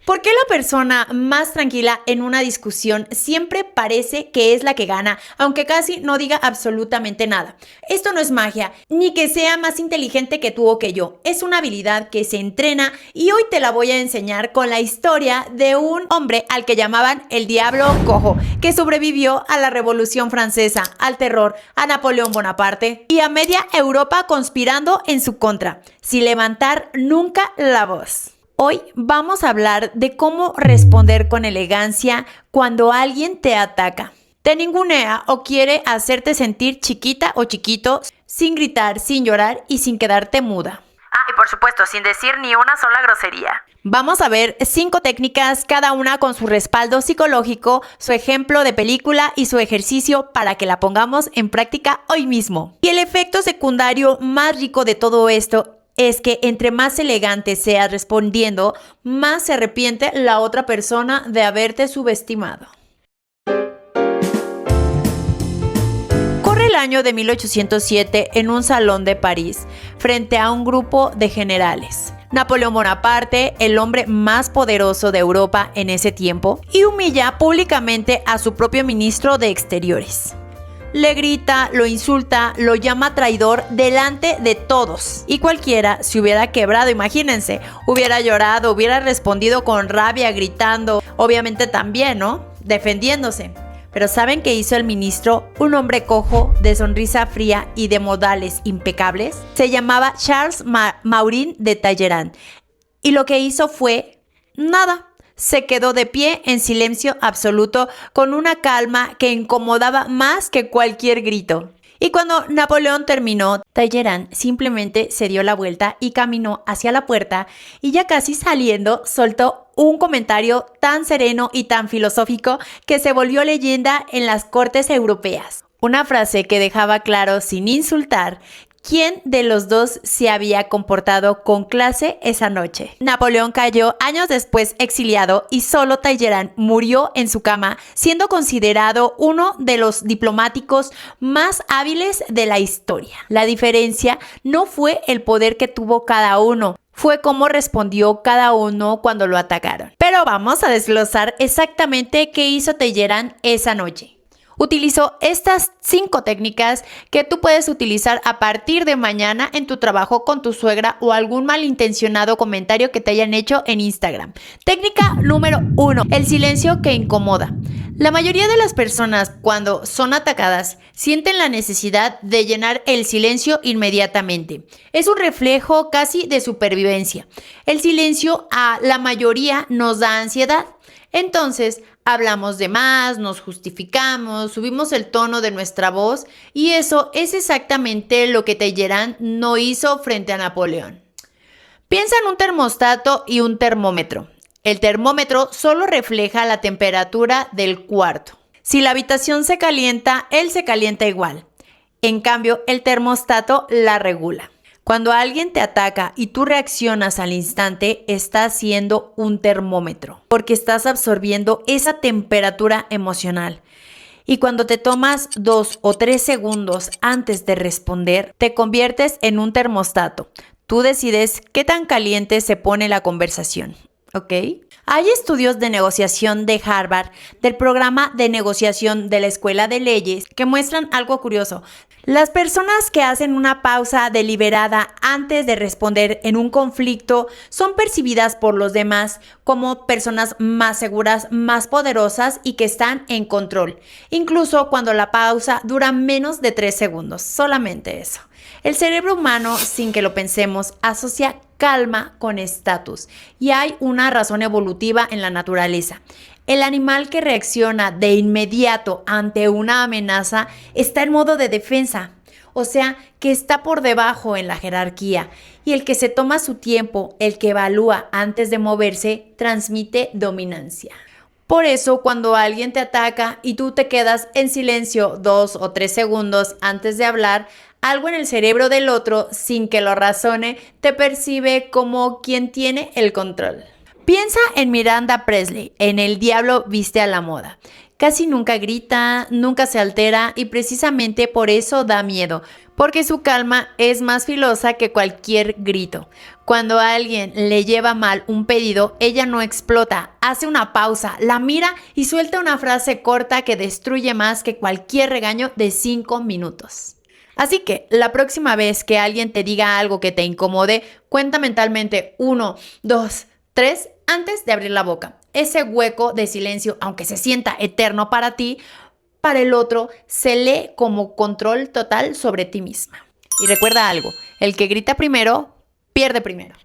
¿Por qué la persona más tranquila en una discusión siempre parece que es la que gana, aunque casi no diga absolutamente nada? Esto no es magia, ni que sea más inteligente que tú o que yo. Es una habilidad que se entrena y hoy te la voy a enseñar con la historia de un hombre al que llamaban el Diablo Cojo, que sobrevivió a la Revolución Francesa, al terror, a Napoleón Bonaparte y a media Europa conspirando en su contra, sin levantar nunca la voz. Hoy vamos a hablar de cómo responder con elegancia cuando alguien te ataca, te ningunea o quiere hacerte sentir chiquita o chiquito, sin gritar, sin llorar y sin quedarte muda. Y por supuesto, sin decir ni una sola grosería. Vamos a ver 5 técnicas, cada una con su respaldo psicológico, su ejemplo de película y su ejercicio para que la pongamos en práctica hoy mismo. Y el efecto secundario más rico de todo esto es que entre más elegante seas respondiendo, más se arrepiente la otra persona de haberte subestimado. Corre el año de 1807 en un salón de París, frente a un grupo de generales. Napoleón Bonaparte, el hombre más poderoso de Europa en ese tiempo, y humilla públicamente a su propio ministro de Exteriores. Le grita, lo insulta, lo llama traidor delante de todos. Y cualquiera se hubiera quebrado, imagínense, hubiera llorado, hubiera respondido con rabia, gritando, obviamente también, ¿no? Defendiéndose. Pero ¿saben qué hizo el ministro? Un hombre cojo, de sonrisa fría y de modales impecables. Se llamaba Charles Maurin de Talleyrand. Y lo que hizo fue nada. Se quedó de pie en silencio absoluto con una calma que incomodaba más que cualquier grito. Y cuando Napoleón terminó, Talleyrand simplemente se dio la vuelta y caminó hacia la puerta y ya casi saliendo soltó un comentario tan sereno y tan filosófico que se volvió leyenda en las cortes europeas. Una frase que dejaba claro sin insultar quién de los dos se había comportado con clase esa noche. Napoleón cayó años después exiliado y solo Talleyrand murió en su cama, siendo considerado uno de los diplomáticos más hábiles de la historia. La diferencia no fue el poder que tuvo cada uno, fue cómo respondió cada uno cuando lo atacaron. Pero vamos a desglosar exactamente qué hizo Talleyrand esa noche. Utilizó estas 5 técnicas que tú puedes utilizar a partir de mañana en tu trabajo con tu suegra o algún malintencionado comentario que te hayan hecho en Instagram. Técnica número 1, el silencio que incomoda. La mayoría de las personas cuando son atacadas sienten la necesidad de llenar el silencio inmediatamente. Es un reflejo casi de supervivencia. El silencio a la mayoría nos da ansiedad. Entonces, hablamos de más, nos justificamos, subimos el tono de nuestra voz y eso es exactamente lo que Talleyrand no hizo frente a Napoleón. Piensa en un termostato y un termómetro. El termómetro solo refleja la temperatura del cuarto. Si la habitación se calienta, él se calienta igual. En cambio, el termostato la regula. Cuando alguien te ataca y tú reaccionas al instante, estás siendo un termómetro, porque estás absorbiendo esa temperatura emocional. Y cuando te tomas 2 o 3 segundos antes de responder, te conviertes en un termostato. Tú decides qué tan caliente se pone la conversación, ¿ok? Hay estudios de negociación de Harvard, del programa de negociación de la Escuela de Leyes, que muestran algo curioso. Las personas que hacen una pausa deliberada antes de responder en un conflicto son percibidas por los demás como personas más seguras, más poderosas y que están en control, incluso cuando la pausa dura menos de 3 segundos, solamente eso. El cerebro humano, sin que lo pensemos, asocia calma con estatus y hay una razón evolutiva en la naturaleza. El animal que reacciona de inmediato ante una amenaza está en modo de defensa, o sea, que está por debajo en la jerarquía, y el que se toma su tiempo, el que evalúa antes de moverse, transmite dominancia. Por eso, cuando alguien te ataca y tú te quedas en silencio 2 o 3 segundos antes de hablar, algo en el cerebro del otro, sin que lo razone, te percibe como quien tiene el control. Piensa en Miranda Presley, en El diablo viste a la moda. Casi nunca grita, nunca se altera y precisamente por eso da miedo, porque su calma es más filosa que cualquier grito. Cuando a alguien le lleva mal un pedido, ella no explota, hace una pausa, la mira y suelta una frase corta que destruye más que cualquier regaño de 5 minutos. Así que la próxima vez que alguien te diga algo que te incomode, cuenta mentalmente 1, 2, 3 antes de abrir la boca. Ese hueco de silencio, aunque se sienta eterno para ti, para el otro se lee como control total sobre ti misma. Y recuerda algo, el que grita primero, pierde primero.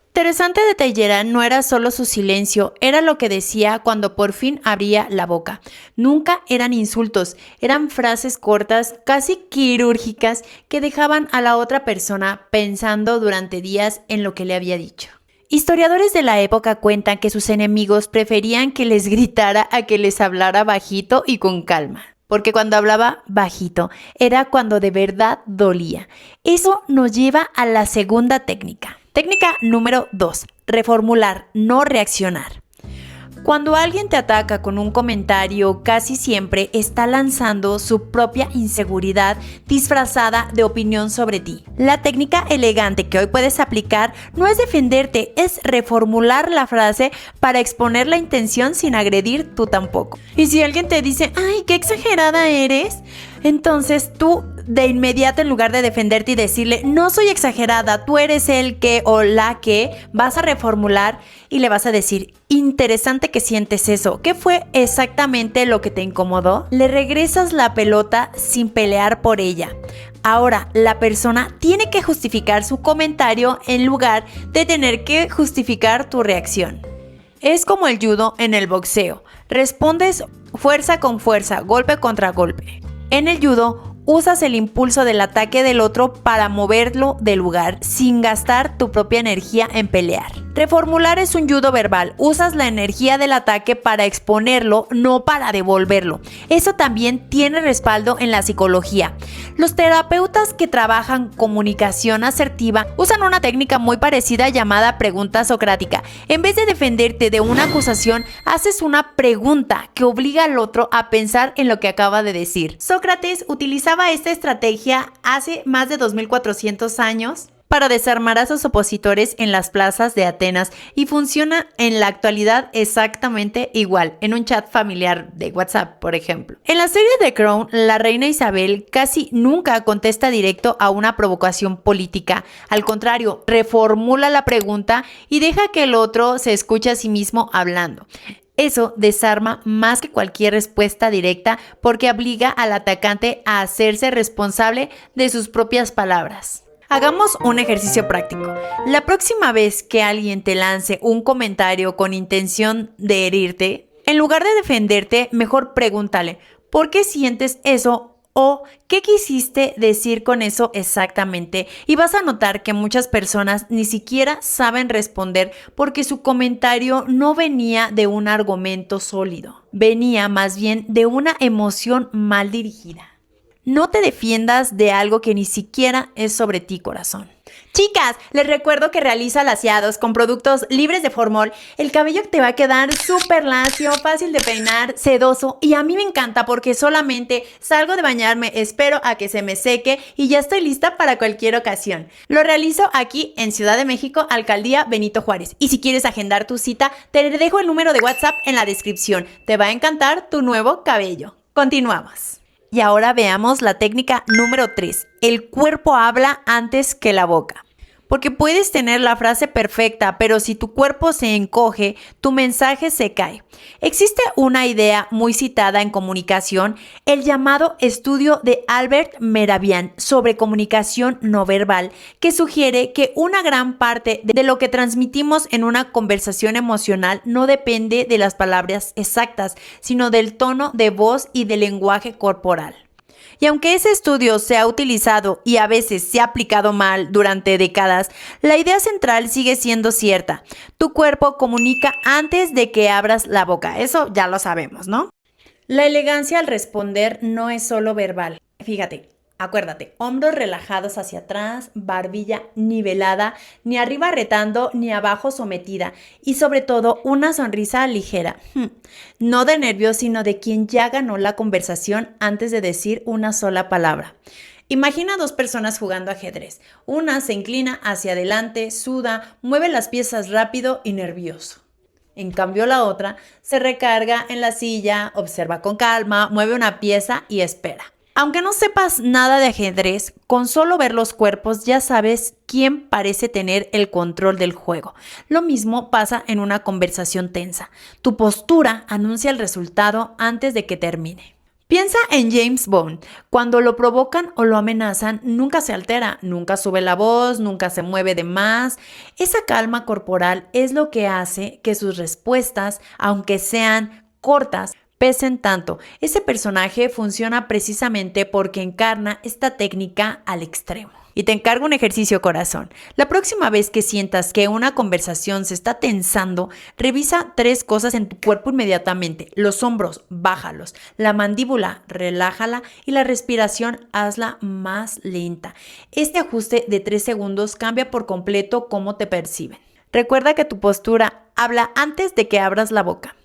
Interesante de Talleyrand no era solo su silencio, era lo que decía cuando por fin abría la boca. Nunca eran insultos, eran frases cortas, casi quirúrgicas, que dejaban a la otra persona pensando durante días en lo que le había dicho. Historiadores de la época cuentan que sus enemigos preferían que les gritara a que les hablara bajito y con calma. Porque cuando hablaba bajito era cuando de verdad dolía. Eso nos lleva a la segunda técnica. Técnica número 2. Reformular, no reaccionar. Cuando alguien te ataca con un comentario, casi siempre está lanzando su propia inseguridad disfrazada de opinión sobre ti. La técnica elegante que hoy puedes aplicar no es defenderte, es reformular la frase para exponer la intención sin agredir tú tampoco. Y si alguien te dice, ¡ay, qué exagerada eres!, entonces tú de inmediato, en lugar de defenderte y decirle, no soy exagerada, tú eres el que o la que, vas a reformular y le vas a decir, interesante que sientes eso. ¿Qué fue exactamente lo que te incomodó? Le regresas la pelota sin pelear por ella. Ahora, la persona tiene que justificar su comentario en lugar de tener que justificar tu reacción. Es como el judo en el boxeo. Respondes fuerza con fuerza, golpe contra golpe. En el judo, usas el impulso del ataque del otro para moverlo del lugar sin gastar tu propia energía en pelear. Reformular es un judo verbal. Usas la energía del ataque para exponerlo, no para devolverlo. Eso también tiene respaldo en la psicología. Los terapeutas que trabajan comunicación asertiva usan una técnica muy parecida llamada pregunta socrática. En vez de defenderte de una acusación, haces una pregunta que obliga al otro a pensar en lo que acaba de decir. Sócrates utilizaba esta estrategia hace más de 2400 años para desarmar a sus opositores en las plazas de Atenas y funciona en la actualidad exactamente igual, en un chat familiar de WhatsApp, por ejemplo. En la serie The Crown, la reina Isabel casi nunca contesta directo a una provocación política. Al contrario, reformula la pregunta y deja que el otro se escuche a sí mismo hablando. Eso desarma más que cualquier respuesta directa porque obliga al atacante a hacerse responsable de sus propias palabras. Hagamos un ejercicio práctico. La próxima vez que alguien te lance un comentario con intención de herirte, en lugar de defenderte, mejor pregúntale, ¿por qué sientes eso? O ¿qué quisiste decir con eso exactamente? Y vas a notar que muchas personas ni siquiera saben responder porque su comentario no venía de un argumento sólido, venía más bien de una emoción mal dirigida. No te defiendas de algo que ni siquiera es sobre ti, corazón. Chicas, les recuerdo que realizo laseados con productos libres de formol. El cabello te va a quedar súper lacio, fácil de peinar, sedoso y a mí me encanta porque solamente salgo de bañarme, espero a que se me seque y ya estoy lista para cualquier ocasión. Lo realizo aquí en Ciudad de México, Alcaldía Benito Juárez. Y si quieres agendar tu cita, te dejo el número de WhatsApp en la descripción. Te va a encantar tu nuevo cabello. Continuamos. Y ahora veamos la técnica número 3. El cuerpo habla antes que la boca. Porque puedes tener la frase perfecta, pero si tu cuerpo se encoge, tu mensaje se cae. Existe una idea muy citada en comunicación, el llamado estudio de Albert Mehrabian sobre comunicación no verbal, que sugiere que una gran parte de lo que transmitimos en una conversación emocional no depende de las palabras exactas, sino del tono de voz y del lenguaje corporal. Y aunque ese estudio se ha utilizado y a veces se ha aplicado mal durante décadas, la idea central sigue siendo cierta. Tu cuerpo comunica antes de que abras la boca. Eso ya lo sabemos, ¿no? La elegancia al responder no es solo verbal. Fíjate, Acuérdate, hombros relajados hacia atrás, barbilla nivelada, ni arriba retando, ni abajo sometida. Y sobre todo, una sonrisa ligera. No de nervios, sino de quien ya ganó la conversación antes de decir una sola palabra. Imagina dos personas jugando ajedrez. Una se inclina hacia adelante, suda, mueve las piezas rápido y nervioso. En cambio, la otra se recarga en la silla, observa con calma, mueve una pieza y espera. Aunque no sepas nada de ajedrez, con solo ver los cuerpos ya sabes quién parece tener el control del juego. Lo mismo pasa en una conversación tensa. Tu postura anuncia el resultado antes de que termine. Piensa en James Bond. Cuando lo provocan o lo amenazan, nunca se altera, nunca sube la voz, nunca se mueve de más. Esa calma corporal es lo que hace que sus respuestas, aunque sean cortas, pesen tanto. Ese personaje funciona precisamente porque encarna esta técnica al extremo. Y te encargo un ejercicio, corazón. La próxima vez que sientas que una conversación se está tensando, revisa 3 cosas en tu cuerpo inmediatamente. Los hombros, bájalos. La mandíbula, relájala. Y la respiración, hazla más lenta. Este ajuste de 3 segundos cambia por completo cómo te perciben. Recuerda que tu postura habla antes de que abras la boca.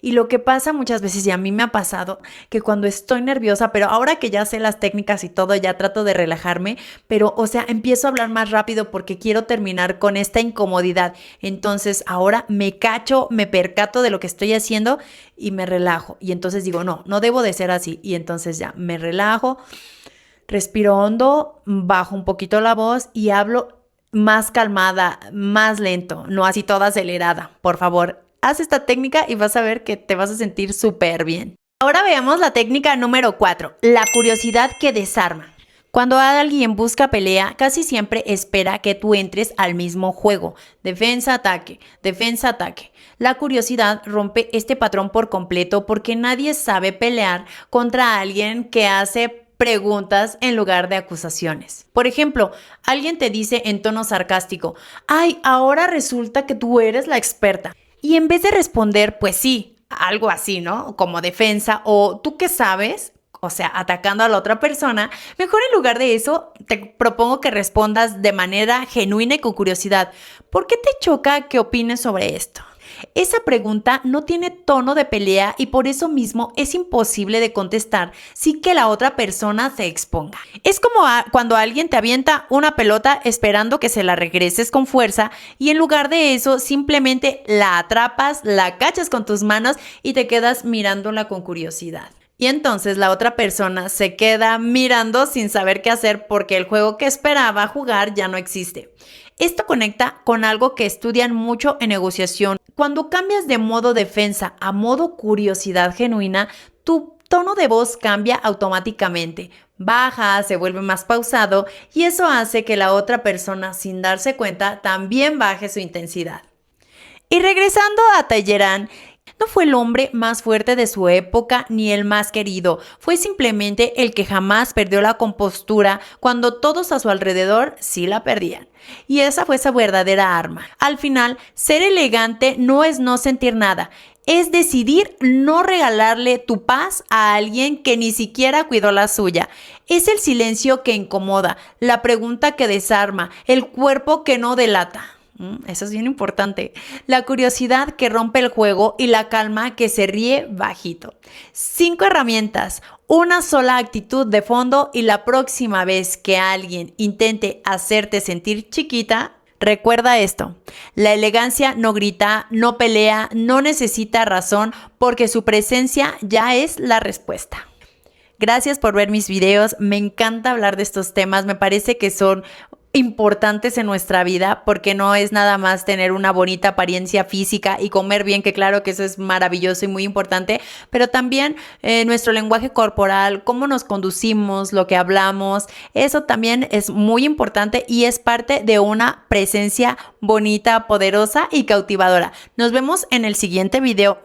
Y lo que pasa muchas veces, y a mí me ha pasado, que cuando estoy nerviosa, pero ahora que ya sé las técnicas y todo, ya trato de relajarme, pero, empiezo a hablar más rápido porque quiero terminar con esta incomodidad. Entonces, ahora me cacho, me percato de lo que estoy haciendo y me relajo. Y entonces digo, no debo de ser así. Y entonces ya me relajo, respiro hondo, bajo un poquito la voz y hablo más calmada, más lento, no así toda acelerada, por favor. Haz esta técnica y vas a ver que te vas a sentir súper bien. Ahora veamos la técnica número 4, la curiosidad que desarma. Cuando alguien busca pelea, casi siempre espera que tú entres al mismo juego. Defensa-ataque, defensa-ataque. La curiosidad rompe este patrón por completo porque nadie sabe pelear contra alguien que hace preguntas en lugar de acusaciones. Por ejemplo, alguien te dice en tono sarcástico, ¡ay, ahora resulta que tú eres la experta! Y en vez de responder, pues sí, algo así, ¿no? Como defensa o ¿tú qué sabes? Atacando a la otra persona, mejor en lugar de eso, te propongo que respondas de manera genuina y con curiosidad. ¿Por qué te choca que opines sobre esto? Esa pregunta no tiene tono de pelea y por eso mismo es imposible de contestar sin que la otra persona se exponga. Es como cuando alguien te avienta una pelota esperando que se la regreses con fuerza y en lugar de eso simplemente la atrapas, la cachas con tus manos y te quedas mirándola con curiosidad. Y entonces la otra persona se queda mirando sin saber qué hacer porque el juego que esperaba jugar ya no existe. Esto conecta con algo que estudian mucho en negociación. Cuando cambias de modo defensa a modo curiosidad genuina, tu tono de voz cambia automáticamente. Baja, se vuelve más pausado y eso hace que la otra persona, sin darse cuenta, también baje su intensidad. Y regresando a Talleyrand, no fue el hombre más fuerte de su época ni el más querido, fue simplemente el que jamás perdió la compostura cuando todos a su alrededor sí la perdían. Y esa fue esa verdadera arma. Al final, ser elegante no es no sentir nada, es decidir no regalarle tu paz a alguien que ni siquiera cuidó la suya. Es el silencio que incomoda, la pregunta que desarma, el cuerpo que no delata. Eso es bien importante. La curiosidad que rompe el juego y la calma que se ríe bajito. 5 herramientas, una sola actitud de fondo y la próxima vez que alguien intente hacerte sentir chiquita, recuerda esto. La elegancia no grita, no pelea, no necesita razón porque su presencia ya es la respuesta. Gracias por ver mis videos. Me encanta hablar de estos temas. Me parece que son importantes en nuestra vida porque no es nada más tener una bonita apariencia física y comer bien, que claro que eso es maravilloso y muy importante, pero también nuestro lenguaje corporal, cómo nos conducimos, lo que hablamos, eso también es muy importante y es parte de una presencia bonita, poderosa y cautivadora. Nos vemos en el siguiente video.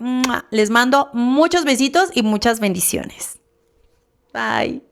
Les mando muchos besitos y muchas bendiciones. Bye.